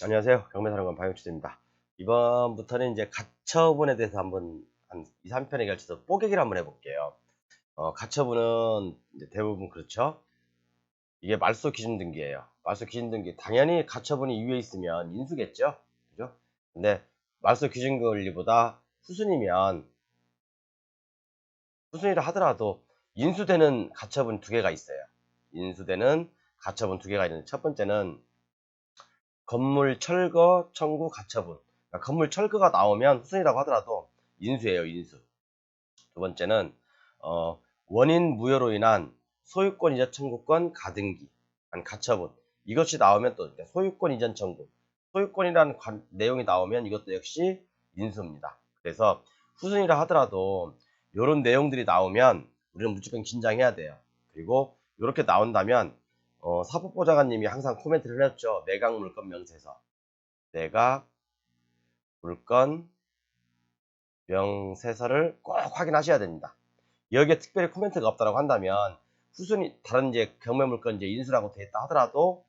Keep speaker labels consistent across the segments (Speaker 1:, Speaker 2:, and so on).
Speaker 1: 안녕하세요. 경매사령관 방영주입니다. 이번부터는 이제 가처분에 대해서 한번 한 2, 3편에 걸쳐서 뽀개기를 한번 해볼게요. 가처분은 이제 대부분 그렇죠. 이게 말소 기준 등기예요. 말소 기준 등기. 당연히 가처분이 위에 있으면 인수겠죠. 그죠? 근데 말소 기준 권리보다 후순이면 후순이라 하더라도 인수되는 가처분 두 개가 있어요. 인수되는 가처분 두 개가 있는데 첫 번째는 건물 철거 청구 가처분. 그러니까 건물 철거가 나오면 후순이라고 하더라도 인수예요, 인수. 두 번째는 원인 무효로 인한 소유권 이전 청구권 가등기, 가처분. 이것이 나오면 또 소유권 이전 청구. 소유권이라는 내용이 나오면 이것도 역시 인수입니다. 그래서 후순이라 하더라도 이런 내용들이 나오면 우리는 무조건 긴장해야 돼요. 그리고 이렇게 나온다면 사법보좌관님이 항상 코멘트를 해줬죠. 매각 물건 명세서. 매각 물건 명세서를 꼭 확인하셔야 됩니다. 여기에 특별히 코멘트가 없다고 한다면 후순위 다른 이제 경매 물건 이제 인수라고 되어 있다 하더라도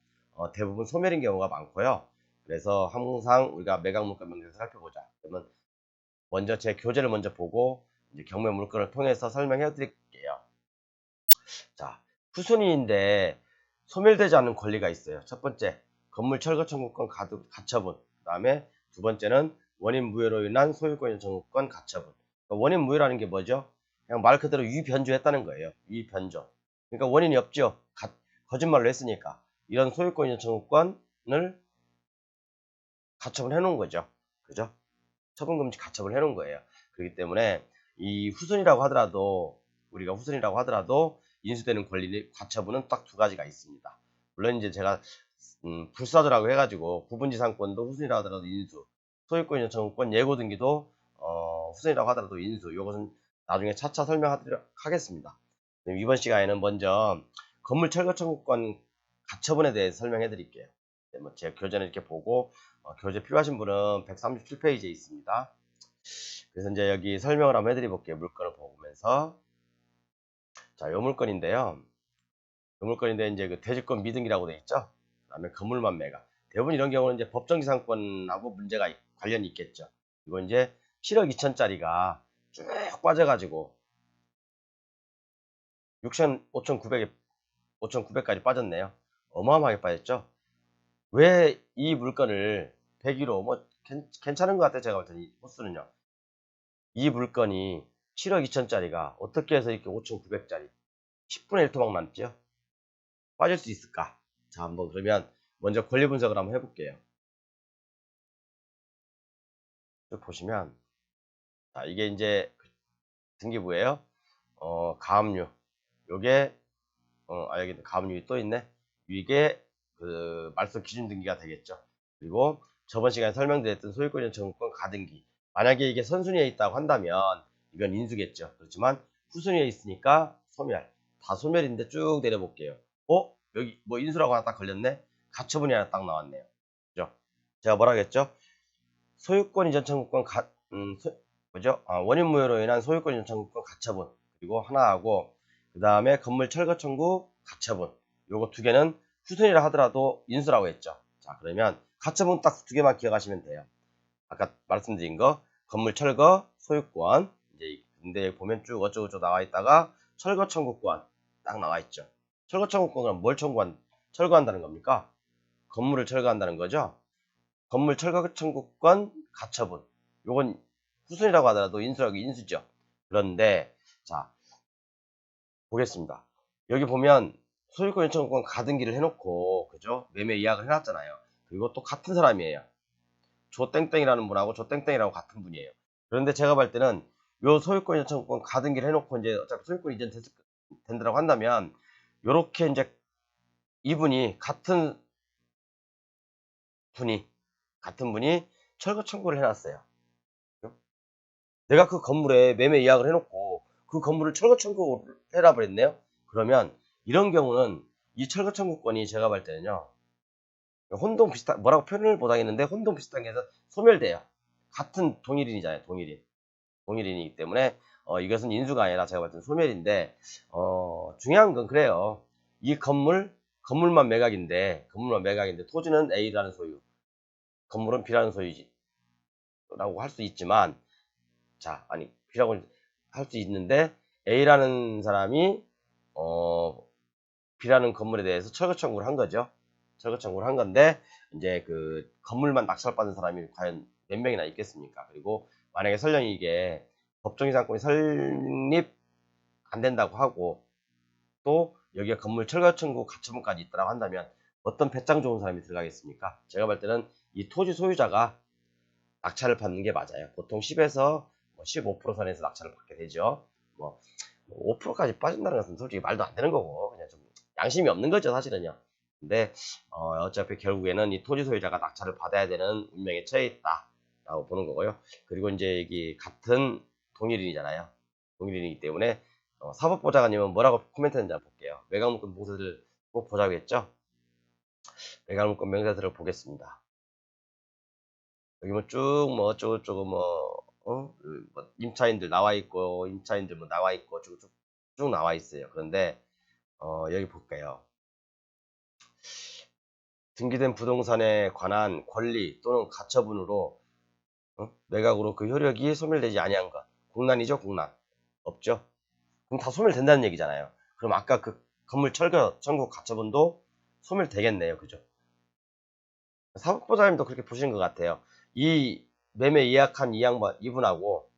Speaker 1: 대부분 소멸인 경우가 많고요. 그래서 항상 우리가 매각 물건 명세서 살펴보자. 그러면 먼저 제 교재를 먼저 보고 이제 경매 물건을 통해서 설명해 드릴게요. 자, 후순위인데 소멸되지 않는 권리가 있어요. 첫 번째, 건물 철거 청구권 가처분. 그 다음에 두 번째는 원인 무효로 인한 소유권 청구권 가처분. 그러니까 원인 무효라는 게 뭐죠? 그냥 말 그대로 유변조했다는 거예요. 유변조. 그러니까 원인이 없죠. 거짓말로 했으니까. 이런 소유권 청구권을 가처분 해놓은 거죠. 그죠? 처분금지 가처분 해놓은 거예요. 그렇기 때문에 이 후순이라고 하더라도 우리가 후순이라고 하더라도 인수되는 권리 가처분은 딱 두 가지가 있습니다. 물론 이제 제가 불사조라고 해가지고 구분지상권도 후순이라고 하더라도 인수, 소유권 청구권 예고 등기도 후순이라고 하더라도 인수. 이것은 나중에 차차 설명하도록 하겠습니다. 이번 시간에는 먼저 건물 철거 청구권 가처분에 대해서 설명해 드릴게요. 뭐 제 교재는 이렇게 보고 교재 필요하신 분은 137페이지에 있습니다. 그래서 이제 여기 설명을 한번 해드려 볼게요. 물건을 보면서. 자, 요 물건인데요. 요 물건인데 이제 그 대지권 미등기라고 되어 있죠. 그다음에 건물만 매각. 대부분 이런 경우는 이제 법정지상권하고 문제가 관련이 있겠죠. 이거 이제 7억 2천짜리가 쭉 빠져가지고 6천, 5,900에 5,900까지 빠졌네요. 어마어마하게 빠졌죠. 왜 이 물건을 101호 뭐 괜찮은 것 같아요. 제가 볼 때는 이 호수는요. 이 물건이 7억 2천짜리가 어떻게 해서 이렇게 5,900짜리 10분의 1 토막 남죠? 빠질 수 있을까? 자, 한번 그러면 먼저 권리 분석을 한번 해볼게요. 쭉 보시면, 자, 이게 이제 등기부예요. 가압류. 요게, 여기 가압류이 또 있네. 이게 그 말소 기준 등기가 되겠죠. 그리고 저번 시간에 설명드렸던 소유권 청구권 가등기. 만약에 이게 선순위에 있다고 한다면 이건 인수겠죠. 그렇지만 후순위에 있으니까 소멸. 다 소멸인데 쭉 내려볼게요. 여기 뭐 인수라고 하나 딱 걸렸네? 가처분이 하나 딱 나왔네요. 그죠? 제가 뭐라 그랬죠? 소유권 이전 청구권 뭐죠? 원인 무효로 인한 소유권 이전 청구권 가처분. 그리고 하나하고 그 다음에 건물 철거 청구 가처분. 요거 두 개는 후순위라 하더라도 인수라고 했죠. 자, 그러면 가처분 딱 두 개만 기억하시면 돼요. 아까 말씀드린 거 건물 철거 소유권 이제 근데 보면 쭉 어쩌고저쩌고 나와 있다가 철거 청구권 딱 나와 있죠. 철거 청구권은 뭘 철거한다는 겁니까? 건물을 철거한다는 거죠. 건물 철거 청구권 가처분. 요건 후순이라고 하더라도 인수라고 인수죠. 그런데 자 보겠습니다. 여기 보면 소유권 요청권 가등기를 해놓고 그죠? 매매 예약을 해놨잖아요. 그리고 또 같은 사람이에요. 조땡땡이라는 분하고 조땡땡이라고 같은 분이에요. 그런데 제가 볼 때는 요 소유권 요청권 가등기를 해놓고 이제 어차피 소유권 이전 된다고 한다면 요렇게 이제 이분이 같은 분이 철거 청구를 해놨어요. 내가 그 건물에 매매 예약을 해놓고 그 건물을 철거 청구를 해라 그랬네요. 그러면 이런 경우는 이 철거 청구권이 제가 볼 때는요. 혼동 비슷한 뭐라고 표현을 못하겠는데 혼동 비슷한 게 해서 소멸돼요. 같은 동일인이잖아요. 동일인이기 때문에 이것은 인수가 아니라 제가 볼 때는 소멸인데 중요한 건 그래요. 이 건물만 매각인데 토지는 A라는 소유. 건물은 B라는 소유지라고 할 수 있지만, 자, 아니, B라고 할 수 있는데, A라는 사람이, B라는 건물에 대해서 철거 청구를 한 거죠. 철거 청구를 한 건데, 이제 그 건물만 낙찰받은 사람이 과연 몇 명이나 있겠습니까? 그리고 만약에 설령 이게 법정이상권이 설립 안 된다고 하고, 또 여기에 건물 철거 청구 가처분까지 있다고 한다면 어떤 배짱 좋은 사람이 들어가겠습니까? 제가 볼 때는 이 토지 소유자가 낙찰을 받는 게 맞아요. 보통 10에서 15% 선에서 낙찰을 받게 되죠. 뭐 5%까지 빠진다는 것은 솔직히 말도 안 되는 거고, 그냥 좀 양심이 없는 거죠, 사실은요. 근데 어차피 결국에는 이 토지 소유자가 낙찰을 받아야 되는 운명에 처해 있다라고 보는 거고요. 그리고 이제 여기 같은 동일인이잖아요. 동일인이기 때문에 사법보좌관님은 뭐라고 코멘트했는지 한번 볼게요. 매각물권 명세서를 꼭 보자고 했죠. 매각물권 명세서를 보겠습니다. 여기 뭐 쭉 뭐 어쩌고저쩌고 뭐 임차인들 나와 있고, 임차인들 뭐 나와 있고 쭉 나와 있어요. 그런데 여기 볼게요. 등기된 부동산에 관한 권리 또는 가처분으로 매각으로 그 효력이 소멸되지 아니한 것. 공란이죠, 공란. 없죠. 그럼 다 소멸된다는 얘기잖아요. 그럼 아까 그 건물 철거 청구 가처분도 소멸되겠네요. 그죠? 사법보장님도 그렇게 보시는 것 같아요. 이 매매 예약한 이분하고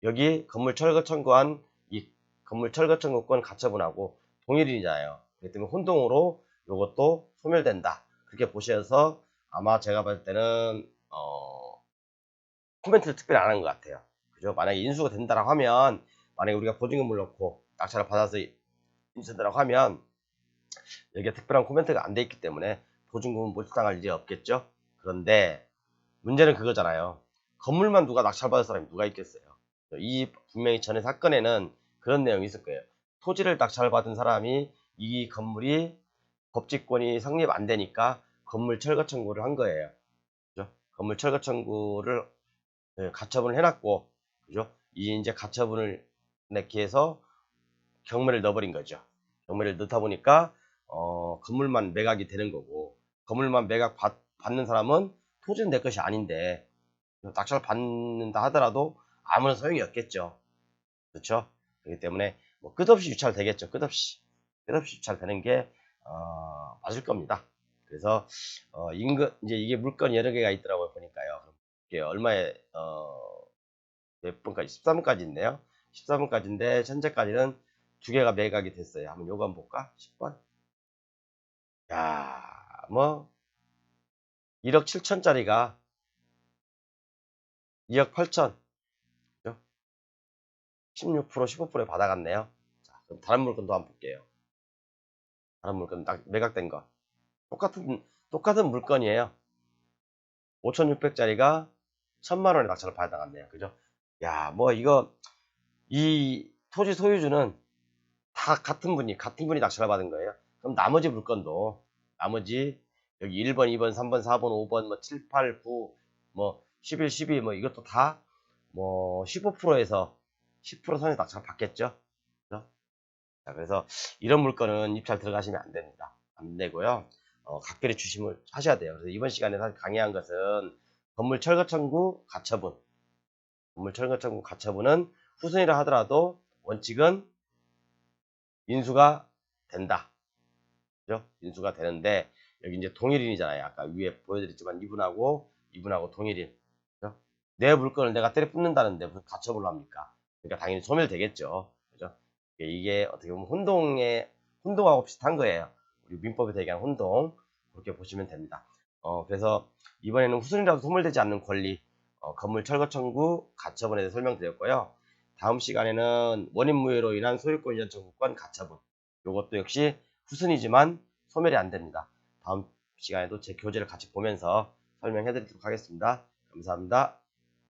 Speaker 1: 여기 건물 철거 청구한 이 건물 철거 청구권 가처분하고 동일인이잖아요. 그렇기 때문에 혼동으로 이것도 소멸된다. 그렇게 보셔서 아마 제가 봤을 때는 코멘트를 특별히 안 한 것 같아요. 그죠? 만약에 인수가 된다라고 하면, 만약에 우리가 보증금을 넣고 낙찰을 받아서 인수된다라고 하면 여기에 특별한 코멘트가 안 돼 있기 때문에 보증금은 몰수당할 일이 없겠죠. 그런데 문제는 그거잖아요. 건물만 누가 낙찰받을 사람이 누가 있겠어요. 이 분명히 전에 사건에는 그런 내용이 있을 거예요. 토지를 낙찰받은 사람이 이 건물이 법직권이 성립 안 되니까 건물 철거 청구를 한 거예요. 그죠? 건물 철거 청구를 가처분을 해놨고, 그죠? 이제 가처분을 냈기 해서 경매를 넣어버린 거죠. 경매를 넣다 보니까 건물만 매각이 되는 거고, 건물만 받는 사람은 토지는 내 것이 아닌데 낙찰 받는다 하더라도 아무런 소용이 없겠죠. 그렇죠? 그렇기 때문에 뭐 끝없이 유찰되겠죠. 끝없이 유찰되는 게 맞을 겁니다. 그래서 이제 이게 물건이 여러 개가 있더라고요. 보니까요. 이게 얼마에 몇 번까지 13번까지 있네요. 13번까지인데 현재까지는 두 개가 매각이 됐어요. 한번 요거 한번 볼까? 10번. 야, 뭐 1억 7천짜리가 2억 8천, 16% 15%에 받아갔네요. 자, 그럼 다른 물건도 한번 볼게요. 다른 물건 매각된 거 똑같은 물건이에요. 5,600짜리가 1,000만 원에 낙찰을 받아갔네요. 그죠? 야, 뭐 이거 이 토지 소유주는 다 같은 분이 낙찰을 받은 거예요. 그럼 나머지 물건도 나머지 여기 1번, 2번, 3번, 4번, 5번, 뭐 7, 8, 9, 뭐 11, 12, 뭐 이것도 다 뭐 15%에서 10% 선에 낙찰 받겠죠. 그죠? 자, 그래서 이런 물건은 입찰 들어가시면 안 됩니다. 안 되고요. 각별히 주심을 하셔야 돼요. 그래서 이번 시간에 사실 강의한 것은 건물 철거 청구 가처분. 건물 철거 청구 가처분은 후순위라 하더라도 원칙은 인수가 된다. 그죠? 인수가 되는데 여기 이제 동일인이잖아요. 아까 위에 보여드렸지만 이분하고 동일인. 그죠? 내 물건을 내가 때려 붓는다는데 무슨 가처분을 합니까? 그러니까 당연히 소멸되겠죠. 그죠? 이게 어떻게 보면 혼동하고 비슷한 거예요. 우리 민법에서 얘기하는 혼동. 그렇게 보시면 됩니다. 그래서 이번에는 후순위라도 소멸되지 않는 권리, 건물 철거 청구 가처분에 대해 설명드렸고요. 다음 시간에는 원인 무효로 인한 소유권 이전 청구권 가처분. 이것도 역시 후순위지만 소멸이 안 됩니다. 다음 시간에도 제 교재를 같이 보면서 설명해 드리도록 하겠습니다. 감사합니다.